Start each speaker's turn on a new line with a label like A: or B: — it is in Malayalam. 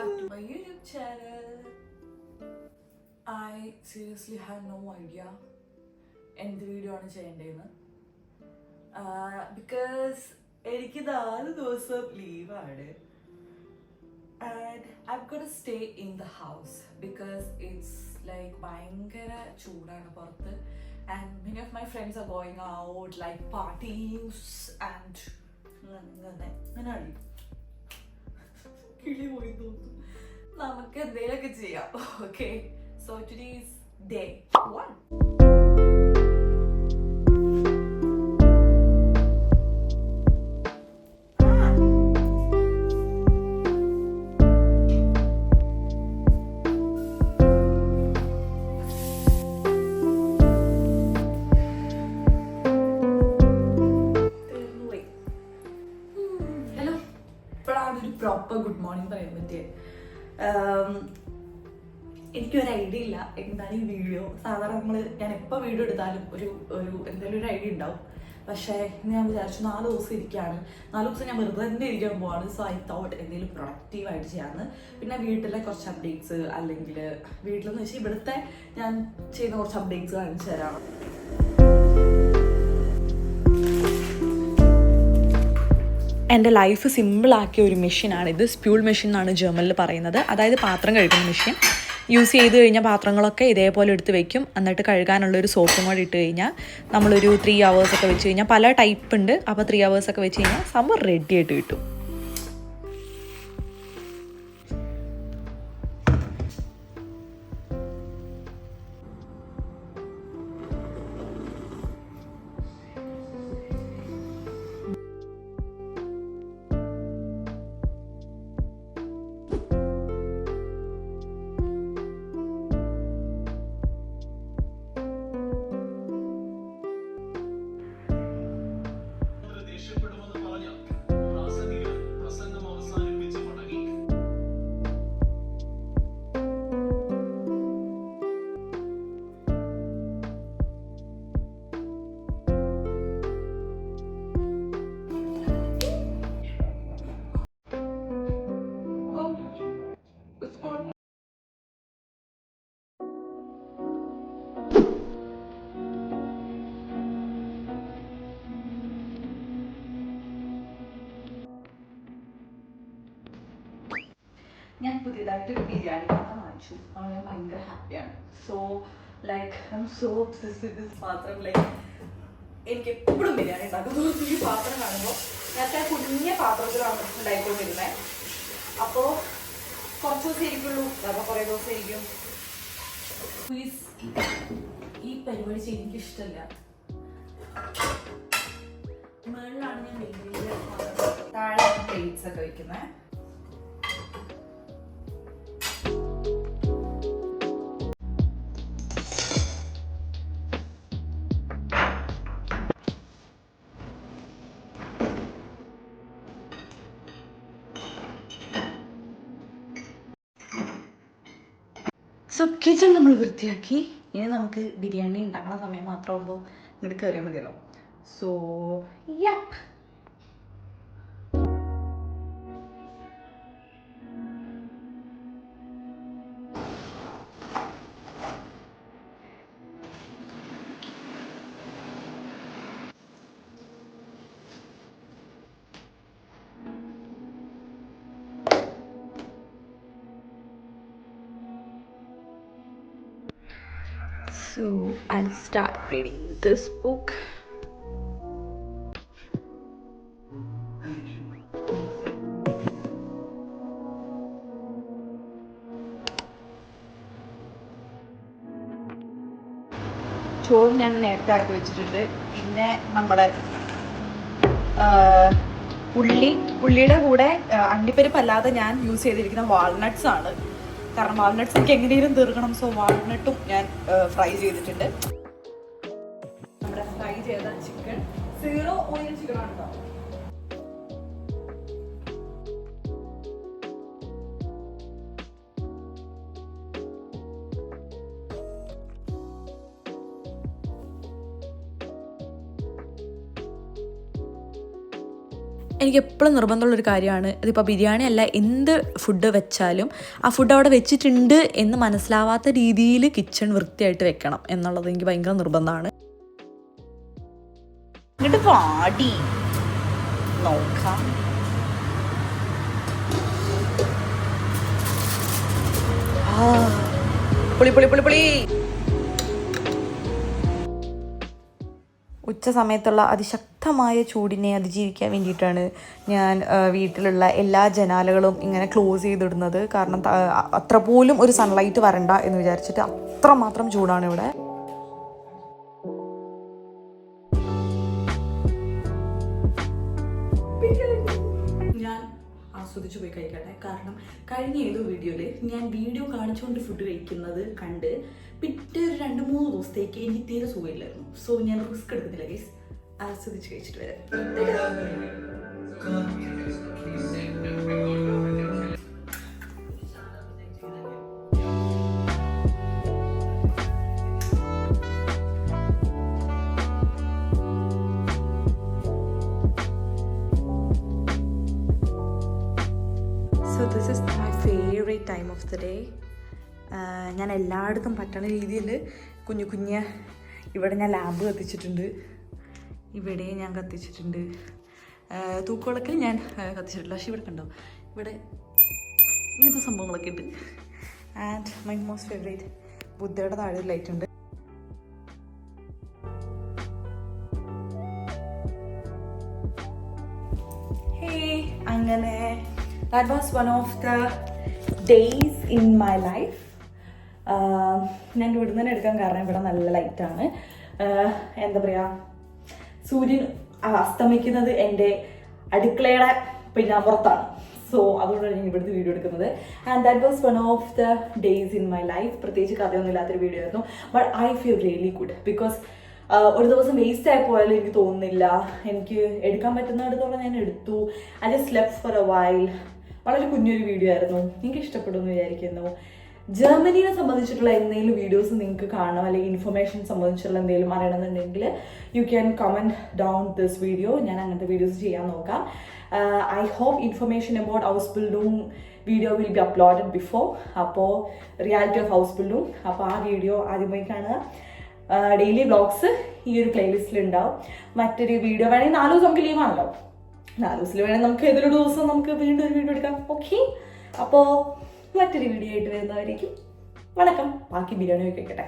A: back to my YouTube channel. I seriously have no idea എന്ത് വീഡിയോ ആണ് ചെയ്യേണ്ടതെന്ന് ബിക്കോസ് എനിക്ക് 4 ദിവസം ലീവാണ് and I'm gonna stay in the house because it's like ഭയങ്കര ചൂടാണ് പുറത്ത് and many of my friends are going out like parties and അങ്ങനെ കിളി പോയി തോന്നുന്നു നമുക്ക് എന്തെങ്കിലുമൊക്കെ ചെയ്യാം okay so today is day 1. Proper good morning പറയാൻ പറ്റിയ എനിക്കൊരു ഐഡിയ ഇല്ല എന്താണ് ഈ വീഡിയോ. സാധാരണ ഞാൻ എപ്പോൾ വീഡിയോ എടുത്താലും ഒരു എന്തെങ്കിലും ഒരു ഐഡിയ ഉണ്ടാവും. പക്ഷേ ഞാൻ വിചാരിച്ചു 4 ദിവസം ഇരിക്കുകയാണ്, 4 ദിവസം ഞാൻ വെറുതെ തന്നെ ഇരിക്കാൻ പോവാണ്. സോ ഐ തോട്ട് എന്തെങ്കിലും പ്രൊഡക്റ്റീവായിട്ട് ചെയ്യാമെന്ന്. പിന്നെ വീട്ടിലെ കുറച്ച് അപ്ഡേറ്റ്സ് അല്ലെങ്കിൽ വീട്ടിലെന്ന് വെച്ചാൽ ഇവിടുത്തെ ഞാൻ ചെയ്യുന്ന കുറച്ച് അപ്ഡേറ്റ്സ് കാണിച്ചു തരാം. എൻ്റെ ലൈഫ് സിമ്പിളാക്കിയ ഒരു മെഷീനാണിത്. സ്പ്യൂൾ മെഷീൻ എന്നാണ് ജർമ്മനിൽ പറയുന്നത്. അതായത് പാത്രം കഴുകുന്ന മെഷീൻ. യൂസ് ചെയ്ത് കഴിഞ്ഞാൽ പാത്രങ്ങളൊക്കെ ഇതേപോലെ എടുത്ത് വെക്കും. എന്നിട്ട് കഴുകാനുള്ളൊരു സോപ്പും കൂടി ഇട്ട് കഴിഞ്ഞാൽ നമ്മളൊരു 3 hours ഒക്കെ വെച്ച് കഴിഞ്ഞാൽ പല ടൈപ്പ് ഉണ്ട്. അപ്പോൾ 3 hours ഒക്കെ വെച്ച് കഴിഞ്ഞാൽ സംഭവം റെഡി ആയിട്ട് കിട്ടും. ഞാൻ പുതിയതായിട്ട് ബിരിയാണി പാത്രം വാങ്ങിച്ചു. അപ്പോൾ ഞാൻ ഭയങ്കര ഹാപ്പിയാണ്. So like I M so obsessed with this പാത്രം. ലൈക്ക് എനിക്ക് എപ്പോഴും ബിരിയാണി ഉണ്ടാക്കും തോന്നുന്നു ഈ പാത്രം കാണുമ്പോൾ. നേരത്തെ കുഞ്ഞ പാത്രത്തിലാണ് ഉണ്ടായിക്കൊണ്ടിരുന്നത്. അപ്പോൾ കുറച്ച് ദിവസം ഇരിക്കുള്ളൂ, അപ്പോൾ കുറേ ദിവസം ഇരിക്കും. പ്ലീസ് ഈ പരിപാടി ചെയ്യാൻ എനിക്ക് ഇഷ്ടമല്ല. മുകളിലാണ് ഞാൻ വലിയ താഴെ പ്ലേറ്റ്സ് ഒക്കെ വയ്ക്കുന്നത്. സോ കിച്ചൺ നമ്മൾ വൃത്തിയാക്കി. ഇനി നമുക്ക് ബിരിയാണി ഉണ്ടാക്കുന്ന സമയം മാത്രമാകുമ്പോൾ ഇങ്ങോട്ട് കയറിയാൽ മതിയല്ലോ. So yup. So I'll start reading this book. ചോറ് ഞാൻ നേരത്തെ ആക്കി വെച്ചിട്ടുണ്ട്. പിന്നെ നമ്മുടെ ഉള്ളിയുടെ കൂടെ അണ്ടിപ്പരിപ്പ് അല്ലാതെ ഞാൻ യൂസ് ചെയ്തിരിക്കുന്ന വാൾനട്ട്സ് ആണ്. കാരണം വാൾനട്ട്സ് എനിക്ക് എങ്ങനെയും തീർക്കണം. സോ വാൾനട്ടും ഞാൻ ഫ്രൈ ചെയ്തിട്ടുണ്ട്. നമ്മുടെ ഫ്രൈ ചെയ്ത ചിക്കൻ 0 ഓയിൽ ചിക്കൻ ആണ് കേട്ടോ. എനിക്ക് എപ്പോഴും നിർബന്ധമുള്ളൊരു കാര്യമാണ്, ഇതിപ്പോൾ ബിരിയാണി അല്ല എന്ത് ഫുഡ് വെച്ചാലും ആ ഫുഡ് അവിടെ വെച്ചിട്ടുണ്ട് എന്ന് മനസ്സിലാവാത്ത രീതിയിൽ കിച്ചൺ വൃത്തിയായിട്ട് വെക്കണം എന്നുള്ളത് എനിക്ക് ഭയങ്കര നിർബന്ധമാണ്. ഇങ്ങോട്ട് പാടി നോക്കാം. പുളി പുളി പുളി പുളി. ഉച്ച സമയത്തുള്ള അതിശക്തമായ ചൂടിനെ അതിജീവിക്കാൻ വേണ്ടിയിട്ടാണ് ഞാൻ വീട്ടിലുള്ള എല്ലാ ജനാലകളും ഇങ്ങനെ ക്ലോസ് ചെയ്തിടുന്നത്. കാരണം അത്ര പോലും ഒരു സൺലൈറ്റ് വരണ്ട എന്ന് വിചാരിച്ചിട്ട്. അത്രമാത്രം ചൂടാണ് ഇവിടെ. ഞാൻ ആസ്വദിച്ചു പോയി കഴിക്കട്ടെ. കാരണം കഴിഞ്ഞ ഏതോ വീഡിയോയിൽ ഞാൻ വീഡിയോ കാണിച്ചുകൊണ്ട് ഫുഡ് കഴിക്കുന്നത് കണ്ട് പിറ്റേ ഒരു 2-3 ദിവസത്തേക്ക് എനിക്ക് തീരെ സുഖമില്ലായിരുന്നു. സോ ഞാൻ റിസ്ക് എടുക്കുന്നില്ല ഗൈസ്, ആസ്വദിച്ച് കഴിച്ചിട്ട് വരാം. So this is my favorite time of the day. ഞാൻ എല്ലായിടത്തും പറ്റുന്ന രീതിയിൽ കുഞ്ഞു കുഞ്ഞ് ഇവിടെ ഞാൻ ലാമ്പ് കത്തിച്ചിട്ടുണ്ട്, ഇവിടെ ഞാൻ കത്തിച്ചിട്ടുണ്ട്. തൂക്കുവിളക്കിൽ ഞാൻ കത്തിച്ചിട്ടില്ല, പക്ഷേ ഇവിടെ കണ്ടോ ഇവിടെ ഇങ്ങനത്തെ സംഭവങ്ങളൊക്കെ ഉണ്ട്. ആൻഡ് മൈ മോസ്റ്റ് ഫേവറേറ്റ് ബുദ്ധയുടെ താഴെ ലൈറ്റ് ഉണ്ട്. അങ്ങനെ that was one of the days in my life. ഞാൻ ഇവിടുന്ന് തന്നെ എടുക്കാൻ കാരണം ഇവിടെ നല്ല ലൈറ്റാണ്. എന്താ പറയുക, സൂര്യൻ അസ്തമിക്കുന്നത് എൻ്റെ അടുക്കളയുടെ പിന്നാമ്പുറത്താണ്. സോ അതുകൊണ്ടാണ് ഞാൻ ഇവിടുത്തെ വീഡിയോ എടുക്കുന്നത്. And that was one of the days in my life. പ്രത്യേകിച്ച് കഥയൊന്നും ഇല്ലാത്തൊരു വീഡിയോ ആയിരുന്നു. But I feel really good because ഒരു ദിവസം വേസ്റ്റ് ആയി പോയാലും എനിക്ക് തോന്നുന്നില്ല. എനിക്ക് എടുക്കാൻ പറ്റുന്നിടത്തോളം ഞാൻ എടുത്തു. I just slept four A while. വളരെ കുഞ്ഞൊരു വീഡിയോ ആയിരുന്നു. നിങ്ങൾക്ക് ഇഷ്ടപ്പെടുമെന്ന് വിചാരിക്കുന്നു. ജർമ്മനിയെ സംബന്ധിച്ചിട്ടുള്ള എന്തെങ്കിലും വീഡിയോസ് നിങ്ങൾക്ക് കാണണം, അല്ലെങ്കിൽ ഇൻഫർമേഷൻ സംബന്ധിച്ചുള്ള എന്തെങ്കിലും അറിയണമെന്നുണ്ടെങ്കിൽ you can comment down this video. ഞാൻ അങ്ങനത്തെ വീഡിയോസ് ചെയ്യാൻ നോക്കാം. I hope information about house building video will be uploaded before. അപ്പോൾ റിയാലിറ്റി ഓഫ് ഹൗസ് ബിൽഡിംഗ്, അപ്പോൾ ആ വീഡിയോ ആദ്യമായി കാണുക. ഡെയിലി വ്ളോഗ്സ് ഈ ഒരു പ്ലേലിസ്റ്റിൽ ഉണ്ടാവും. മറ്റൊരു വീഡിയോ വേണമെങ്കിൽ 4 ദിവസം നമുക്ക് ലീവാണല്ലോ, 4 ദിവസത്തിൽ വേണമെങ്കിൽ നമുക്ക് ഏതൊരു ദിവസം നമുക്ക് വീണ്ടും ഒരു വീഡിയോ എടുക്കാം. ഓക്കെ, അപ്പോൾ മറ്റൊരു വീഡിയോ ആയിട്ട് വരുന്നവരേക്കും വണക്കം. ബാക്കി ബിരിയാണി കഴിക്കട്ടെ.